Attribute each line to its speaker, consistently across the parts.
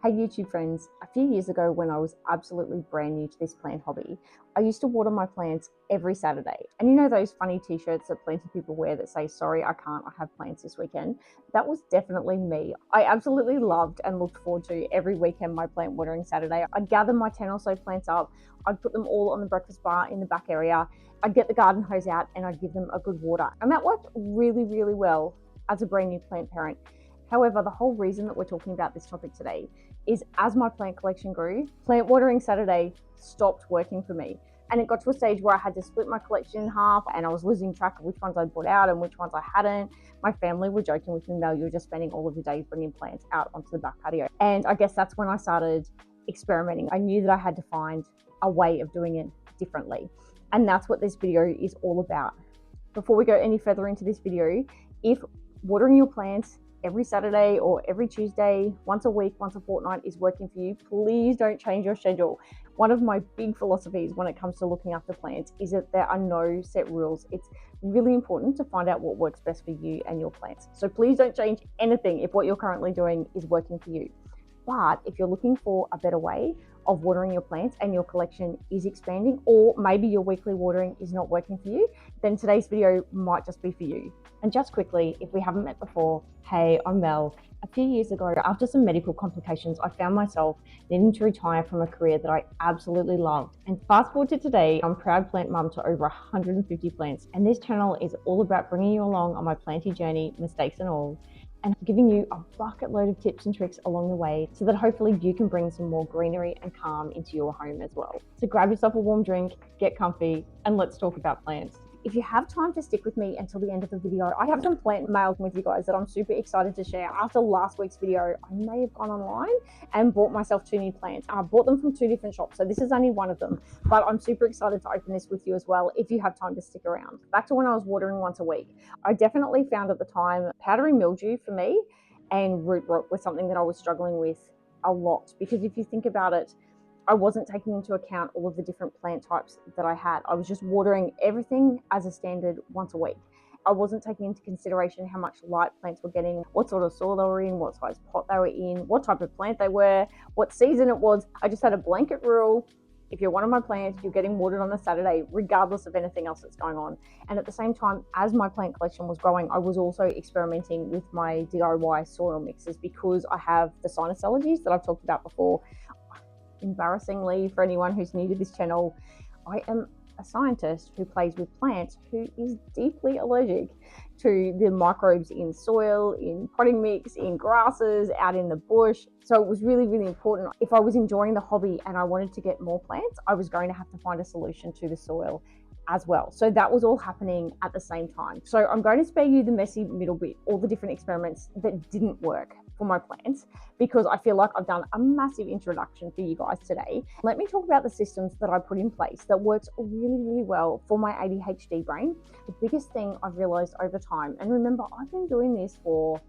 Speaker 1: Hey YouTube friends, a few years ago when I was absolutely brand new to this plant hobby, I used to water my plants every Saturday. And you know those funny t-shirts that plenty of people wear that say, sorry, I can't, I have plans this weekend? That was definitely me. I absolutely loved and looked forward to every weekend my plant watering Saturday. I'd gather my 10 or so plants up, I'd put them all on the breakfast bar in the back area, I'd get the garden hose out and I'd give them a good water. And that worked really, really well as a brand new plant parent. However, the whole reason that we're talking about this topic today is as my plant collection grew, plant watering Saturday stopped working for me. And it got to a stage where I had to split my collection in half and I was losing track of which ones I'd brought out and which ones I hadn't. My family were joking with me, Mel, you were just spending all of your days bringing plants out onto the back patio. And I guess that's when I started experimenting. I knew that I had to find a way of doing it differently. And that's what this video is all about. Before we go any further into this video, if watering your plants every Saturday or every Tuesday, once a week, once a fortnight is working for you, please don't change your schedule. One of my big philosophies when it comes to looking after plants is that there are no set rules. It's really important to find out what works best for you and your plants. So please don't change anything if what you're currently doing is working for you. But if you're looking for a better way of watering your plants and your collection is expanding, or maybe your weekly watering is not working for you, then today's video might just be for you. And just quickly, if we haven't met before, hey, I'm Mel. A few years ago, after some medical complications, I found myself needing to retire from a career that I absolutely loved. And fast forward to today, I'm proud plant mum to over 150 plants. And this channel is all about bringing you along on my planting journey, mistakes and all, and giving you a bucket load of tips and tricks along the way so that hopefully you can bring some more greenery and calm into your home as well. So grab yourself a warm drink, get comfy, and let's talk about plants. If you have time to stick with me until the end of the video, I have some plant mail with you guys that I'm super excited to share. After last week's video, I may have gone online and bought myself 2 new plants. I bought them from 2 different shops, so this is only one of them, but I'm super excited to open this with you as well if you have time to stick around. Back to when I was watering once a week. I definitely found at the time powdery mildew for me and root rot was something that I was struggling with a lot, because if you think about it, I wasn't taking into account all of the different plant types that I had. I was just watering everything as a standard once a week. I wasn't taking into consideration how much light plants were getting, what sort of soil they were in, what size pot they were in, what type of plant they were, what season it was. I just had a blanket rule. If you're one of my plants, you're getting watered on a Saturday, regardless of anything else that's going on. And at the same time, as my plant collection was growing, I was also experimenting with my DIY soil mixes because I have the sinus allergies that I've talked about before. Embarrassingly, for anyone who's new to this channel, I am a scientist who plays with plants who is deeply allergic to the microbes in soil, in potting mix, in grasses, out in the bush. So it was really, really important. If I was enjoying the hobby and I wanted to get more plants, I was going to have to find a solution to the soil as well. So that was all happening at the same time. So I'm going to spare you the messy middle bit, all the different experiments that didn't work for my plants, because I feel like I've done a massive introduction for you guys today. Let me talk about the systems that I put in place that works really, really well for my ADHD brain. The biggest thing I've realized over time, and remember, I've been doing this for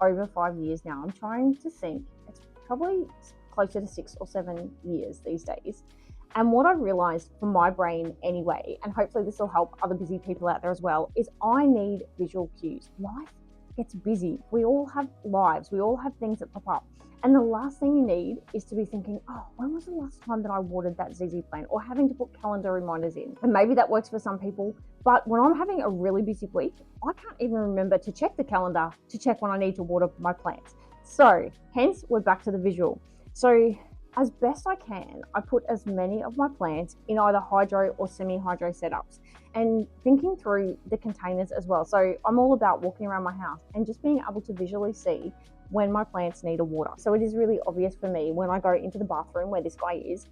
Speaker 1: over 5 years now. I'm trying to think, it's probably closer to 6 or 7 years these days. And what I've realized for my brain anyway, and hopefully this will help other busy people out there as well, is I need visual cues. Life gets busy. We all have lives. We all have things that pop up. And the last thing you need is to be thinking, oh, when was the last time that I watered that ZZ plant? Or having to put calendar reminders in. And maybe that works for some people. But when I'm having a really busy week, I can't even remember to check the calendar to check when I need to water my plants. So hence, we're back to the visual. So as best I can, I put as many of my plants in either hydro or semi-hydro setups, and thinking through the containers as well. So I'm all about walking around my house and just being able to visually see when my plants need a water. So it is really obvious for me when I go into the bathroom where this guy is,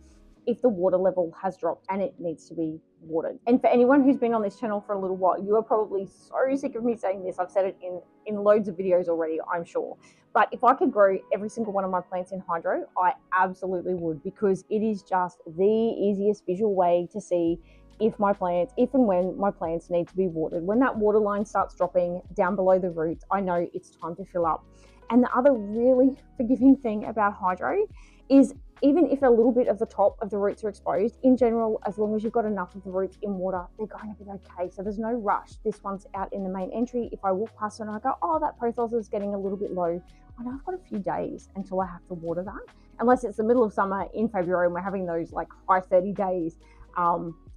Speaker 1: if the water level has dropped and it needs to be watered. And for anyone who's been on this channel for a little while, you are probably so sick of me saying this. I've said it in loads of videos already, I'm sure. But if I could grow every single one of my plants in hydro, I absolutely would, because it is just the easiest visual way to see if and when my plants need to be watered. When that water line starts dropping down below the roots, I know it's time to fill up. And the other really forgiving thing about hydro is even if a little bit of the top of the roots are exposed, in general, as long as you've got enough of the roots in water, they're going to be okay. So there's no rush. This one's out in the main entry. If I walk past it and I go, oh, that pothos is getting a little bit low, I know I've got a few days until I have to water that, unless it's the middle of summer in February and we're having those like high 30 days.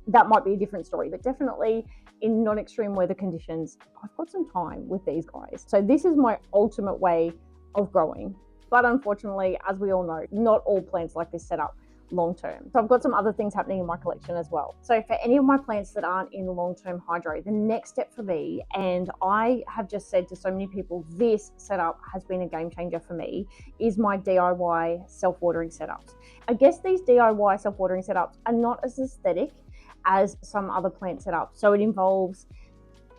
Speaker 1: That might be a different story, but definitely in non-extreme weather conditions, I've got some time with these guys. So this is my ultimate way of growing. But unfortunately, as we all know, not all plants like this set up long term. So I've got some other things happening in my collection as well. So for any of my plants that aren't in long-term hydro, the next step for me, and I have just said to so many people, this setup has been a game changer for me, is my DIY self-watering setups. I guess these DIY self-watering setups are not as aesthetic as some other plant setups. So it involves,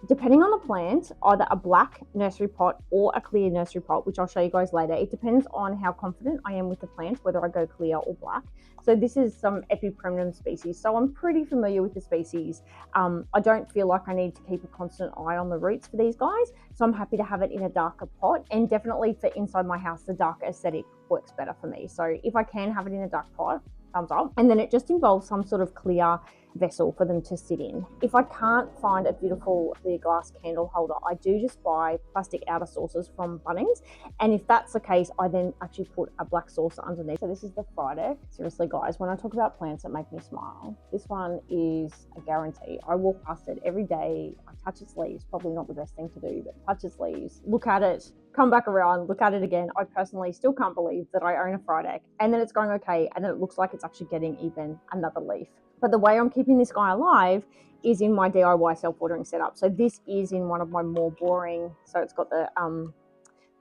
Speaker 1: depending on the plant, either a black nursery pot or a clear nursery pot, which I'll show you guys later. It depends on how confident I am with the plant, whether I go clear or black. So this is some Epipremnum species. So I'm pretty familiar with the species. I don't feel like I need to keep a constant eye on the roots for these guys. So I'm happy to have it in a darker pot. And definitely for inside my house, the darker aesthetic works better for me. So if I can have it in a dark pot, thumbs up. And then it just involves some sort of clear vessel for them to sit in. If I can't find a beautiful clear glass candle holder, I do just buy plastic outer saucers from Bunnings. And if that's the case, I then actually put a black saucer underneath. So this is the Friday. Seriously guys, when I talk about plants that make me smile, this one is a guarantee. I walk past it every day. I touch its leaves, probably not the best thing to do, but touch its leaves, look at it, come back around, look at it again. I personally still can't believe that I own a Friday, and then it's going okay, and then it looks like it's actually getting even another leaf. But the way I'm keeping this guy alive is in my DIY self-watering setup. So this is in one of my more boring, so it's got the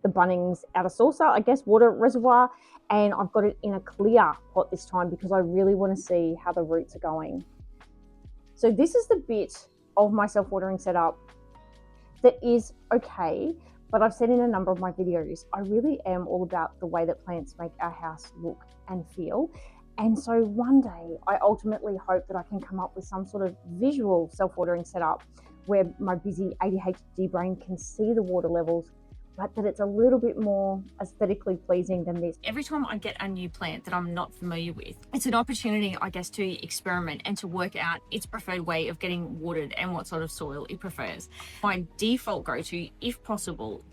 Speaker 1: Bunnings outer saucer, I guess, water reservoir, and I've got it in a clear pot this time because I really want to see how the roots are going. So this is the bit of my self-watering setup that is okay, but I've said in a number of my videos, I really am all about the way that plants make our house look and feel. And so one day I ultimately hope that I can come up with some sort of visual self-watering setup where my busy ADHD brain can see the water levels, but that it's a little bit more aesthetically pleasing than this.
Speaker 2: Every time I get a new plant that I'm not familiar with, it's an opportunity, I guess, to experiment and to work out its preferred way of getting watered and what sort of soil it prefers. My default go-to, if possible,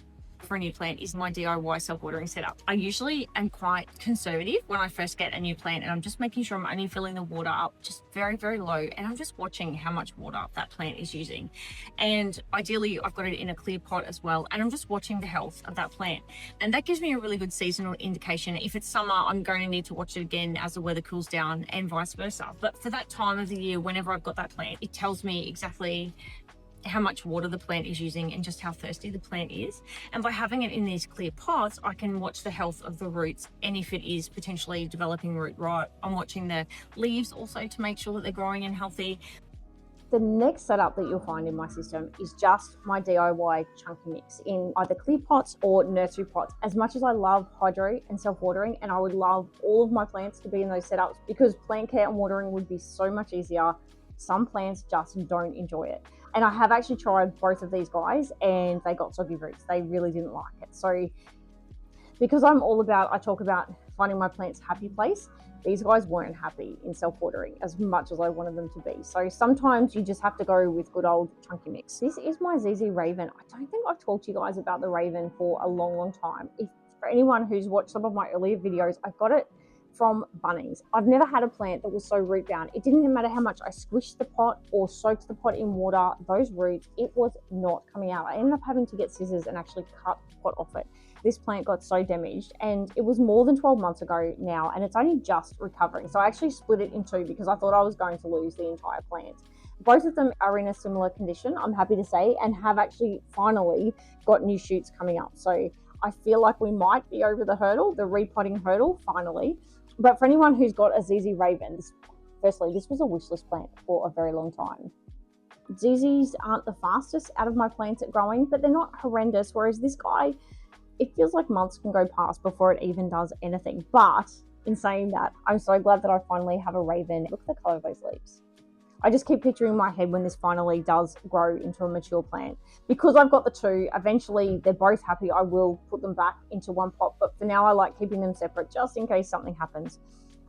Speaker 2: for a new plant is my DIY self-watering setup. I usually am quite conservative when I first get a new plant, and I'm just making sure I'm only filling the water up just very, very low, and I'm just watching how much water that plant is using. And ideally I've got it in a clear pot as well, and I'm just watching the health of that plant, and that gives me a really good seasonal indication. If it's summer, I'm going to need to watch it again as the weather cools down, and vice versa. But for that time of the year, whenever I've got that plant, it tells me exactly how much water the plant is using and just how thirsty the plant is. And by having it in these clear pots, I can watch the health of the roots, and if it is potentially developing root rot, I'm watching the leaves also to make sure that they're growing and healthy.
Speaker 1: The next setup that you'll find in my system is just my DIY chunky mix in either clear pots or nursery pots. As much as I love hydro and self-watering, and I would love all of my plants to be in those setups because plant care and watering would be so much easier, some plants just don't enjoy it. And I have actually tried both of these guys and they got soggy roots. They really didn't like it. So because I talk about finding my plants happy place, these guys weren't happy in self-watering as much as I wanted them to be. So sometimes you just have to go with good old chunky mix. This is my ZZ Raven. I don't think I've talked to you guys about the Raven for a long, long time. If for anyone who's watched some of my earlier videos, I've got it from Bunnings. I've never had a plant that was so root bound. It didn't matter how much I squished the pot or soaked the pot in water, those roots, it was not coming out. I ended up having to get scissors and actually cut the pot off it. This plant got so damaged, and it was more than 12 months ago now, and it's only just recovering. So I actually split it in two because I thought I was going to lose the entire plant. Both of them are in a similar condition, I'm happy to say, and have actually finally got new shoots coming up. So I feel like we might be over the hurdle, the repotting hurdle, finally. But for anyone who's got a ZZ Raven, firstly, this was a wishlist plant for a very long time. ZZs aren't the fastest out of my plants at growing, but they're not horrendous, whereas this guy, it feels like months can go past before it even does anything. But in saying that, I'm so glad that I finally have a Raven. Look at the color of those leaves. I just keep picturing in my head when this finally does grow into a mature plant. Because I've got the two, eventually they're both happy, I will put them back into one pot. But for now, I like keeping them separate just in case something happens.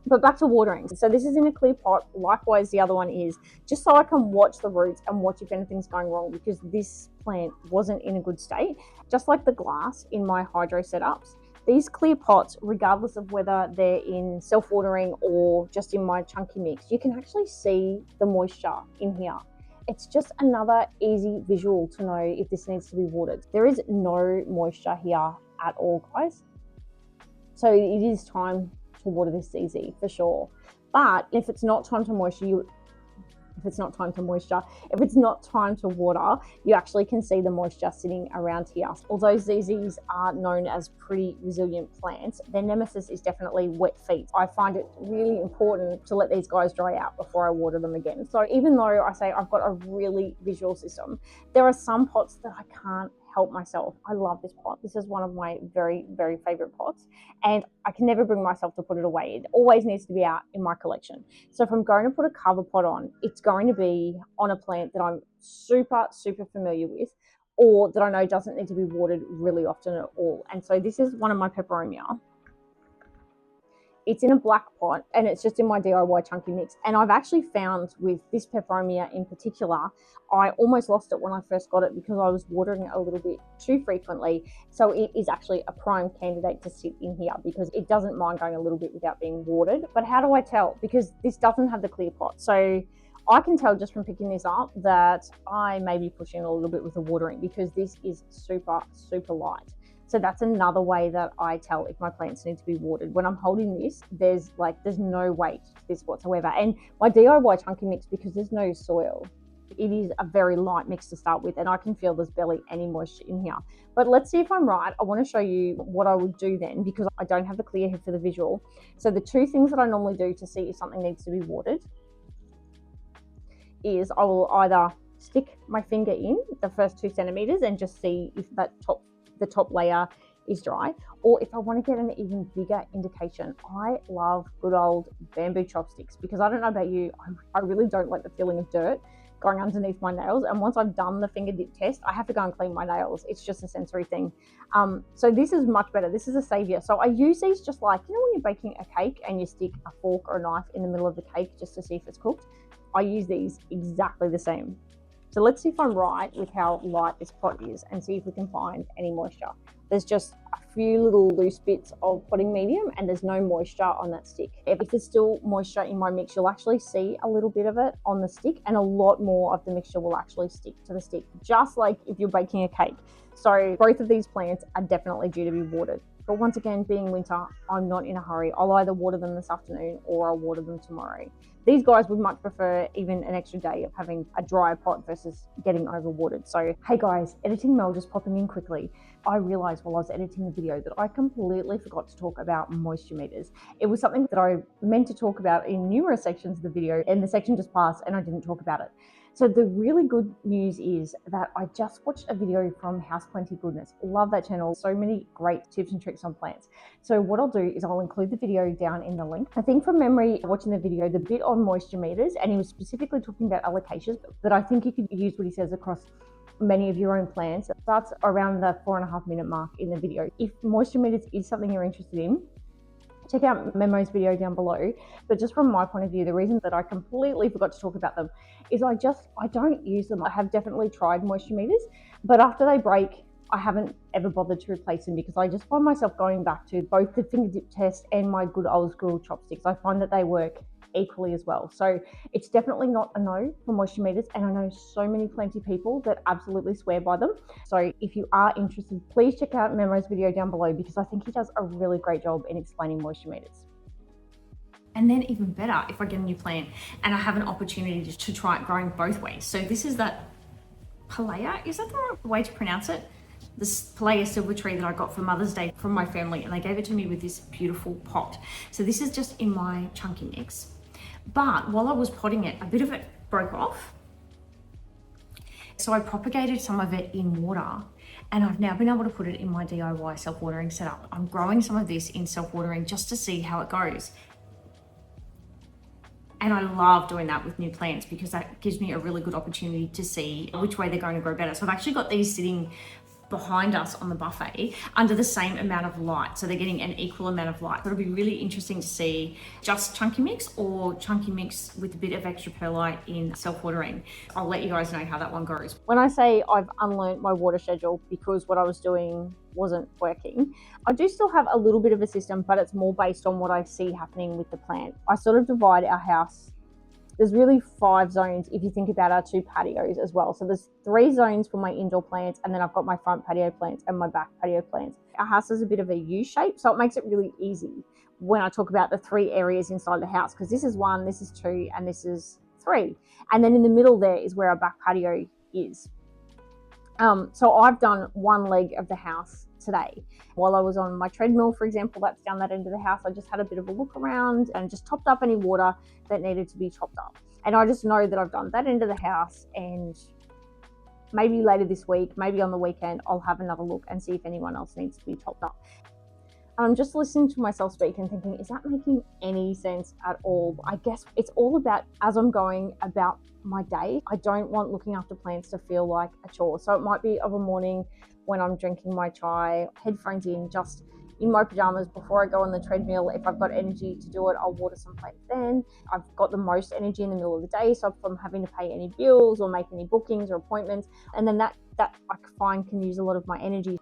Speaker 1: But back to watering. So this is in a clear pot. Likewise, the other one is, just so I can watch the roots and watch if anything's going wrong, because this plant wasn't in a good state. Just like the glass in my hydro setups, These clear pots, regardless of whether they're in self-watering or just in my chunky mix, you can actually see the moisture in here. It's just another easy visual to know if this needs to be watered. There is no moisture here at all, guys. So it is time to water this easy for sure. But if it's not time to moisture, if it's not time to water, you actually can see the moisture sitting around here. Although ZZs are known as pretty resilient plants, their nemesis is definitely wet feet. I find it really important to let these guys dry out before I water them again. So even though I say I've got a really visual system, there are some pots that I can't help myself. I love this pot. This is one of my very, very favorite pots, and I can never bring myself to put it away. It always needs to be out in my collection. So if I'm going to put a cover pot on, it's going to be on a plant that I'm super, super familiar with, or that I know doesn't need to be watered really often at all. And so this is one of my peperomia. It's in a black pot and it's just in my DIY chunky mix. And I've actually found with this peperomia in particular, I almost lost it when I first got it because I was watering it a little bit too frequently. So it is actually a prime candidate to sit in here because it doesn't mind going a little bit without being watered. But how do I tell? Because this doesn't have the clear pot. So I can tell just from picking this up that I may be pushing a little bit with the watering because this is super, super light. So that's another way that I tell if my plants need to be watered. When I'm holding this, there's no weight to this whatsoever. And my DIY chunky mix, because there's no soil, it is a very light mix to start with, and I can feel there's barely any moisture in here. But let's see if I'm right. I want to show you what I would do then, because I don't have the clear here for the visual. So the two things that I normally do to see if something needs to be watered is I will either stick my finger in the first 2 centimeters and just see if the top layer is dry, or if I want to get an even bigger indication, I love good old bamboo chopsticks, because I don't know about you, I really don't like the feeling of dirt going underneath my nails, and once I've done the finger dip test, I have to go and clean my nails. It's just a sensory thing. So this is much better. This is a savior. So I use these just like, when you're baking a cake and you stick a fork or a knife in the middle of the cake just to see if it's cooked. I use these exactly the same. So let's see if I'm right with how light this pot is and see if we can find any moisture. There's just a few little loose bits of potting medium and there's no moisture on that stick. If there's still moisture in my mix, you'll actually see a little bit of it on the stick, and a lot more of the mixture will actually stick to the stick, just like if you're baking a cake. So both of these plants are definitely due to be watered. But once again, being winter, I'm not in a hurry. I'll either water them this afternoon or I'll water them tomorrow. These guys would much prefer even an extra day of having a drier pot versus getting overwatered. So, hey guys, editing Mel just popping in quickly. I realized while I was editing the video that I completely forgot to talk about moisture meters. It was something that I meant to talk about in numerous sections of the video, and the section just passed and I didn't talk about it. So the really good news is that I just watched a video from Houseplenty Goodness. Love that channel. So many great tips and tricks on plants. So what I'll do is I'll include the video down in the link. I think from memory, watching the video, the bit on moisture meters, and he was specifically talking about alocasias, but I think you could use what he says across many of your own plants. It starts around the 4.5 minute mark in the video. If moisture meters is something you're interested in, check out Memo's video down below. But just from my point of view, the reason that I completely forgot to talk about them is I don't use them. I have definitely tried moisture meters, but after they break, I haven't ever bothered to replace them because I just find myself going back to both the finger dip test and my good old school chopsticks. I find that they work equally as well. So it's definitely not a no for moisture meters, and I know so many plenty people that absolutely swear by them. So if you are interested, please check out Memo's video down below because I think he does a really great job in explaining moisture meters.
Speaker 2: And then even better, if I get a new plant and I have an opportunity to try it growing both ways. So this is that Palea, is that the right way to pronounce it? This Palea silver tree that I got for Mother's Day from my family, and they gave it to me with this beautiful pot. So this is just in my chunky mix. But while I was potting it, a bit of it broke off. So I propagated some of it in water, and I've now been able to put it in my DIY self-watering setup. I'm growing some of this in self-watering just to see how it goes. And I love doing that with new plants because that gives me a really good opportunity to see which way they're going to grow better. So I've actually got these sitting behind us on the buffet under the same amount of light. So they're getting an equal amount of light. So it'll be really interesting to see just chunky mix or chunky mix with a bit of extra perlite in self-watering. I'll let you guys know how that one goes.
Speaker 1: When I say I've unlearned my water schedule, because what I was doing wasn't working. I do still have a little bit of a system, but it's more based on what I see happening with the plant. I sort of divide our house. There's really 5 zones if you think about our 2 patios as well. So there's 3 zones for my indoor plants, and then I've got my front patio plants and my back patio plants. Our house is a bit of a U shape, so it makes it really easy when I talk about the 3 areas inside the house, because this is 1, this is 2, and this is 3. And then in the middle there is where our back patio is. So I've done one leg of the house today. While I was on my treadmill, for example, that's down that end of the house, I just had a bit of a look around and just topped up any water that needed to be topped up. And I just know that I've done that end of the house, and maybe later this week, maybe on the weekend, I'll have another look and see if anyone else needs to be topped up. I'm just listening to myself speak and thinking, is that making any sense at all? I guess it's all about, as I'm going about my day, I don't want looking after plants to feel like a chore. So it might be of a morning when I'm drinking my chai, headphones in, just in my pajamas before I go on the treadmill. If I've got energy to do it, I'll water some plants then. I've got the most energy in the middle of the day, so if I'm having to pay any bills or make any bookings or appointments, and then that I find can use a lot of my energy.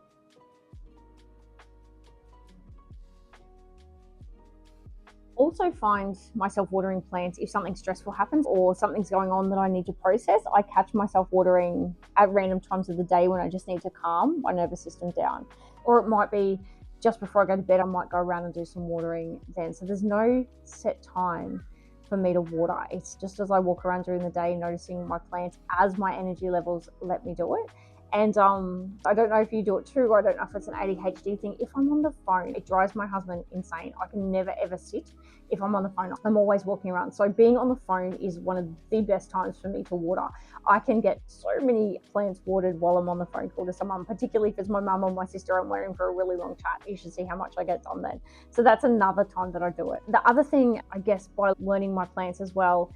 Speaker 1: Also find myself watering plants if something stressful happens or something's going on that I need to process. I catch myself watering at random times of the day when I just need to calm my nervous system down. Or it might be just before I go to bed, I might go around and do some watering then. So there's no set time for me to water. It's just as I walk around during the day, noticing my plants as my energy levels let me do it. And I don't know if you do it too. I don't know if it's an ADHD thing. If I'm on the phone, it drives my husband insane. I can never ever sit if I'm on the phone. I'm always walking around. So being on the phone is one of the best times for me to water. I can get so many plants watered while I'm on the phone call to someone, particularly if it's my mum or my sister. I'm waiting for a really long chat. You should see how much I get done then. So that's another time that I do it. The other thing, I guess, by learning my plants as well,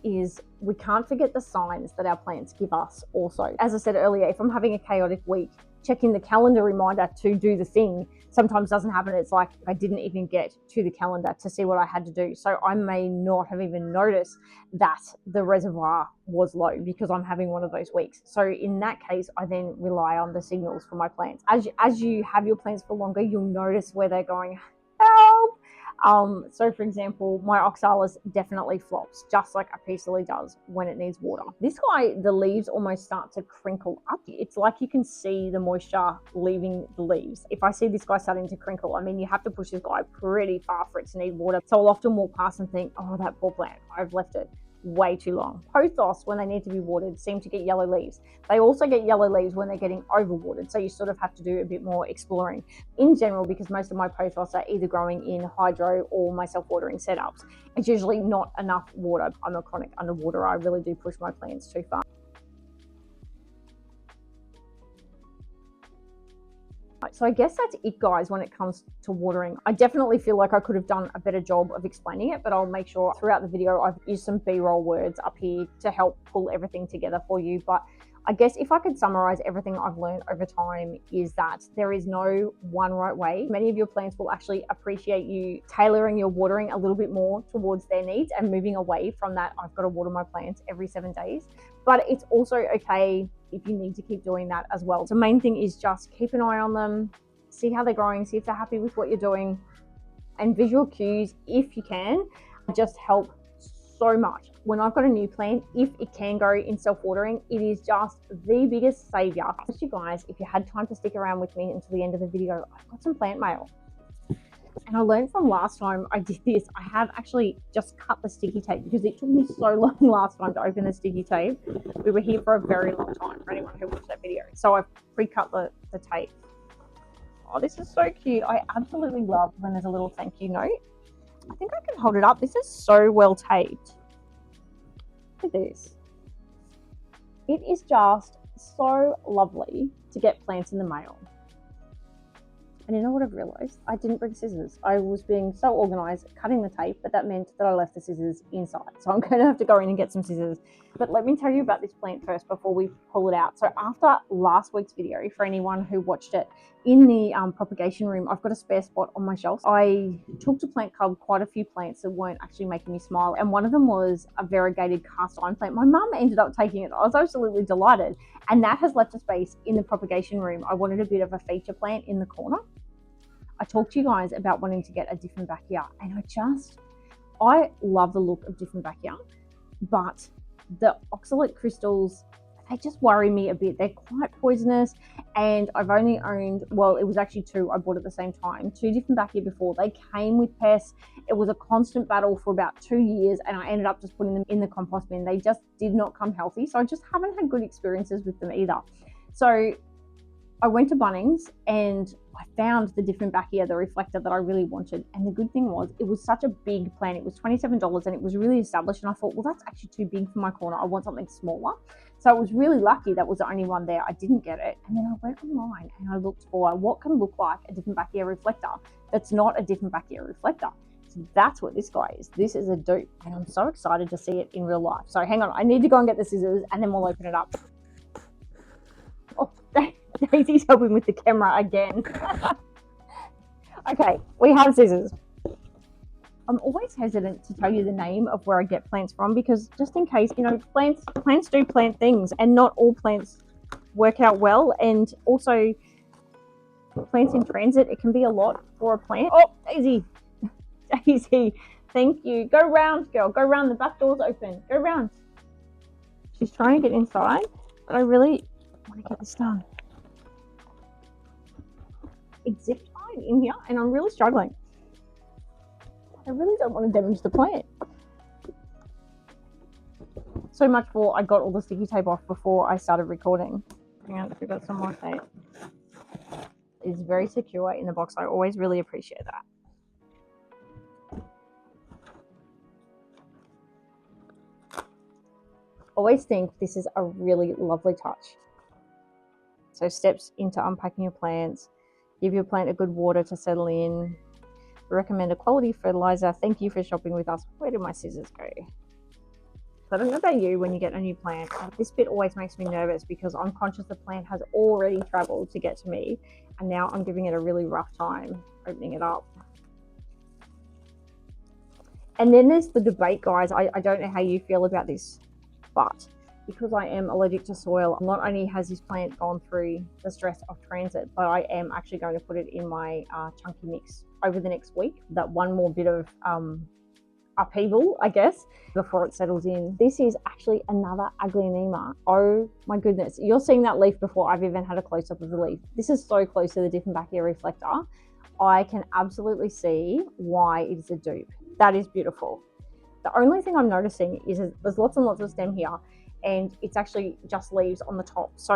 Speaker 1: is we can't forget the signs that our plants give us also. As I said earlier, if I'm having a chaotic week, checking the calendar reminder to do the thing sometimes doesn't happen. It's like I didn't even get to the calendar to see what I had to do. So I may not have even noticed that the reservoir was low because I'm having one of those weeks. So in that case, I then rely on the signals for my plants. As you have your plants for longer, you'll notice where they're going, help. So for example, my oxalis definitely flops, just like a peace lily does when it needs water. This guy, the leaves almost start to crinkle up. It's like you can see the moisture leaving the leaves. If I see this guy starting to crinkle, I mean, you have to push this guy pretty far for it to need water. So I'll often walk past and think, oh, that poor plant, I've left it way too long. Pothos, when they need to be watered, seem to get yellow leaves. They also get yellow leaves when they're getting overwatered, so you sort of have to do a bit more exploring. In general, because most of my pothos are either growing in hydro or my self-watering setups, it's usually not enough water. I'm a chronic underwaterer. I really do push my plants too far. So I guess that's it, guys, when it comes to watering. I definitely feel like I could have done a better job of explaining it, but I'll make sure throughout the video I've used some B-roll words up here to help pull everything together for you. But I guess if I could summarize everything I've learned over time is that there is no one right way. Many of your plants will actually appreciate you tailoring your watering a little bit more towards their needs and moving away from that I've got to water my plants every 7 days. But it's also okay if you need to keep doing that as well. The main thing is just keep an eye on them, see how they're growing, see if they're happy with what you're doing, and visual cues, if you can, just help so much. When I've got a new plant, if it can go in self-watering, it is just the biggest savior. You guys, if you had time to stick around with me until the end of the video, I've got some plant mail. And I learned from last time I did this, I have actually just cut the sticky tape because it took me so long last time to open the sticky tape. We were here for a very long time for anyone who watched that video. So I've pre-cut the tape. Oh, this is so cute. I absolutely love when there's a little thank you note. I think I can hold it up. This is so well taped. Look at this. It is just so lovely to get plants in the mail. And you know what I've realized? I didn't bring scissors. I was being so organized cutting the tape, but that meant that I left the scissors inside. So I'm going to have to go in and get some scissors. But let me tell you about this plant first before we pull it out. So after last week's video, for anyone who watched it, in the propagation room, I've got a spare spot on my shelf. I took to Plant Club quite a few plants that weren't actually making me smile, and one of them was a variegated cast iron plant. My mum ended up taking it. I was absolutely delighted, and that has left a space in the propagation room. I wanted a bit of a feature plant in the corner. I talked to you guys about wanting to get a Dieffenbachia, and I love the look of Dieffenbachia, but the oxalate crystals, they just worry me a bit. They're quite poisonous, and I've only owned, well, it was actually two I bought at the same time, two Dieffenbachia before. They came with pests. It was a constant battle for about 2 years, and I ended up just putting them in the compost bin. They just did not come healthy, so I just haven't had good experiences with them either. So I went to Bunnings and I found the Dieffenbachia, the Reflector, that I really wanted. And the good thing was, it was such a big plant. It was $27 and it was really established. And I thought, well, that's actually too big for my corner. I want something smaller. So I was really lucky that was the only one there. I didn't get it. And then I went online and I looked for what can look like a Dieffenbachia Reflector that's not a Dieffenbachia Reflector. So that's what this guy is. This is a dupe. And I'm so excited to see it in real life. So hang on, I need to go and get the scissors and then we'll open it up. Oh, Daisy's helping with the camera again. Okay, we have scissors. I'm always hesitant to tell you the name of where I get plants from because just in case, you know, plants do plant things and not all plants work out well. And also plants in transit, it can be a lot for a plant. Oh, Daisy, Daisy, thank you. Go round, girl, go round. The back door's open. Go round. She's trying to get inside, but I really want to get this done. It's zip tied in here and I'm really struggling. I really don't want to damage the plant. So much for I got all the sticky tape off before I started recording. Hang on, if we got some more tape. It's very secure in the box. I always really appreciate that. Always think this is a really lovely touch. So steps into unpacking your plants. Give your plant a good water to settle in. Recommend a quality fertilizer. Thank you for shopping with us. Where did my scissors go? I don't know about you when you get a new plant. This bit always makes me nervous because I'm conscious the plant has already traveled to get to me. And now I'm giving it a really rough time opening it up. And then there's the debate, guys. I don't know how you feel about this, but because I am allergic to soil, not only has this plant gone through the stress of transit, but I am actually going to put it in my chunky mix over the next week. That one more bit of upheaval, I guess, before it settles in. This is actually another Aglaonema. Oh my goodness. You're seeing that leaf before I've even had a close-up of the leaf. This is so close to the Dieffenbachia Reflector. I can absolutely see why it is a dupe. That is beautiful. The only thing I'm noticing is there's lots and lots of stem here, and it's actually just leaves on the top. So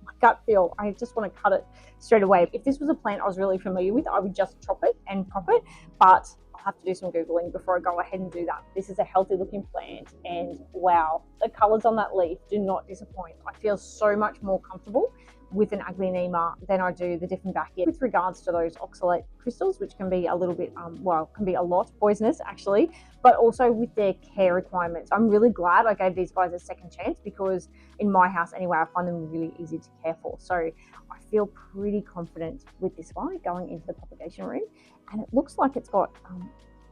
Speaker 1: my gut feel, I just want to cut it straight away. If this was a plant I was really familiar with, I would just chop it and prop it, but I'll have to do some Googling before I go ahead and do that. This is a healthy looking plant, and wow, the colors on that leaf do not disappoint. I feel so much more comfortable with an Aglaonema than I do the Dieffenbachia with regards to those oxalate crystals, which can be a little bit, can be a lot poisonous actually, but also with their care requirements. I'm really glad I gave these guys a second chance because in my house anyway, I find them really easy to care for. So I feel pretty confident with this guy going into the propagation room, and it looks like it's got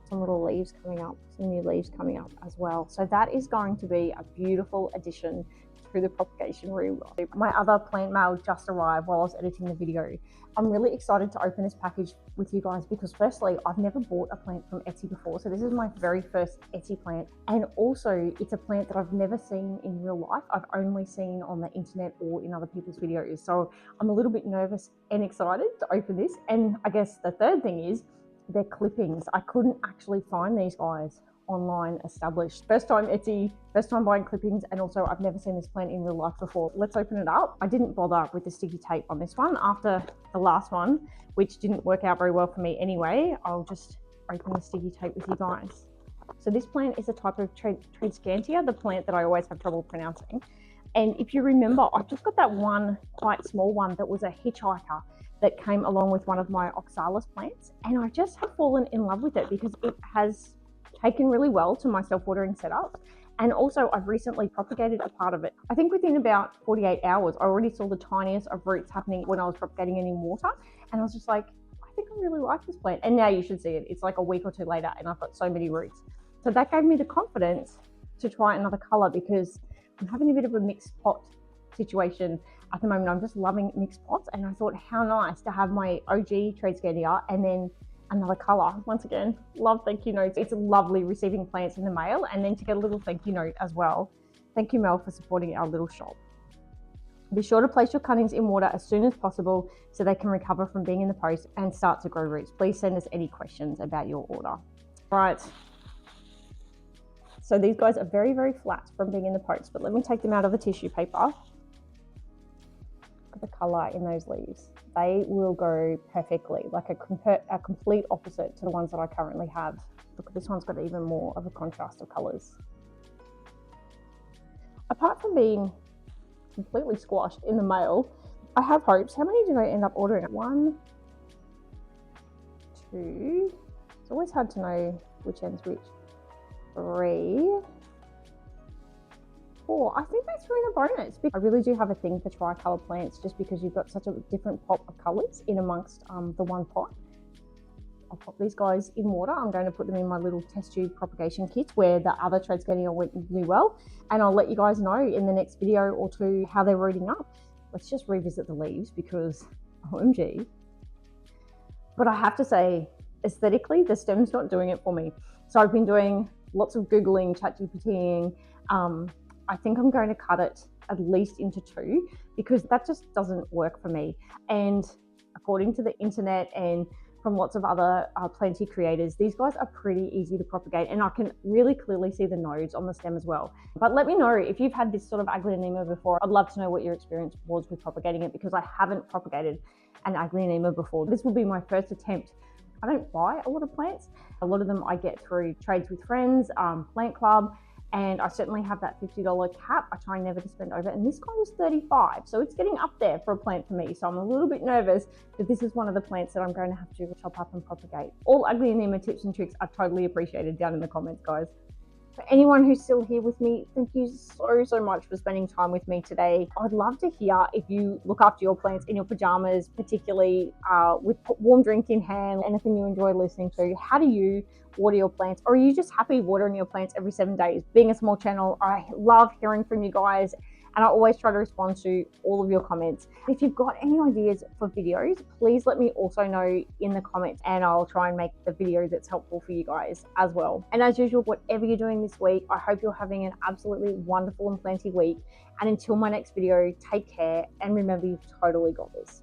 Speaker 1: some little leaves coming up, some new leaves coming up as well. So that is going to be a beautiful addition through the propagation room. My other plant mail just arrived while I was editing the video. I'm really excited to open this package with you guys because firstly, I've never bought a plant from Etsy before. So this is my very first Etsy plant. And also it's a plant that I've never seen in real life. I've only seen on the internet or in other people's videos. So I'm a little bit nervous and excited to open this. And I guess the third thing is they're clippings. I couldn't actually find these guys online established. First time Etsy, first time buying clippings, and also I've never seen this plant in real life before. Let's open it up. I didn't bother with the sticky tape on this one after the last one, which didn't work out very well for me anyway. I'll just open the sticky tape with you guys. So this plant is a type of Tredscantia, the plant that I always have trouble pronouncing. And if you remember, I've just got that one quite small one that was a hitchhiker that came along with one of my oxalis plants, and I just have fallen in love with it because it has taken really well to my self-watering setup, And also I've recently propagated a part of it. I think within about 48 hours, I already saw the tiniest of roots happening when I was propagating it in water. And I was just like, I think I really like this plant. And now you should see it. It's like a week or two later and I've got so many roots. So that gave me the confidence to try another color, because I'm having a bit of a mixed pot situation at the moment. I'm just loving mixed pots, and I thought how nice to have my OG Tradescandia and then another color. Once again, love thank you notes. It's lovely receiving plants in the mail and then to get a little thank you note as well. Thank you, Mel, for supporting our little shop. Be sure to place your cuttings in water as soon as possible so they can recover from being in the post and start to grow roots. Please send us any questions about your order. Right. So these guys are very, very flat from being in the post, but let me take them out of the tissue paper. Look at the color in those leaves. They will go perfectly, like a complete opposite to the ones that I currently have. Look, this one's got even more of a contrast of colors. Apart from being completely squashed in the mail, I have hopes. How many did I end up ordering? 1, 2. It's always hard to know which end's which. 3, 4. I think that's really a bonus. I really do have a thing for tricolour plants, just because you've got such a different pop of colours in amongst the one pot. I'll pop these guys in water. I'm going to put them in my little test tube propagation kits where the other Tradescandia went really well, and I'll let you guys know in the next video or two how they're rooting up. Let's just revisit the leaves because OMG. But I have to say, aesthetically, the stem's not doing it for me. So I've been doing lots of Googling, ChatGPTing. I think I'm going to cut it at least into 2 because that just doesn't work for me. And according to the internet and from lots of other planty creators, these guys are pretty easy to propagate, and I can really clearly see the nodes on the stem as well. But let me know if you've had this sort of Aglaonema before. I'd love to know what your experience was with propagating it, because I haven't propagated an Aglaonema before. This will be my first attempt. I don't buy a lot of plants. A lot of them I get through Trades with Friends, Plant Club, and I certainly have that $50 cap. I try never to spend over, and this guy was $35, so it's getting up there for a plant for me. So I'm a little bit nervous that this is one of the plants that I'm going to have to chop up and propagate. All Aglaonema tips and tricks are totally appreciated down in the comments, guys. For anyone who's still here with me, thank you so much for spending time with me today. I'd love to hear if you look after your plants in your pajamas, particularly with warm drink in hand, anything you enjoy listening to. How do you water your plants? Or are you just happy watering your plants every 7 days? Being a small channel, I love hearing from you guys, and I always try to respond to all of your comments. If you've got any ideas for videos, please let me also know in the comments, and I'll try and make the video that's helpful for you guys as well. And as usual, whatever you're doing this week, I hope you're having an absolutely wonderful and plenty week. And until my next video, take care, and remember, you've totally got this.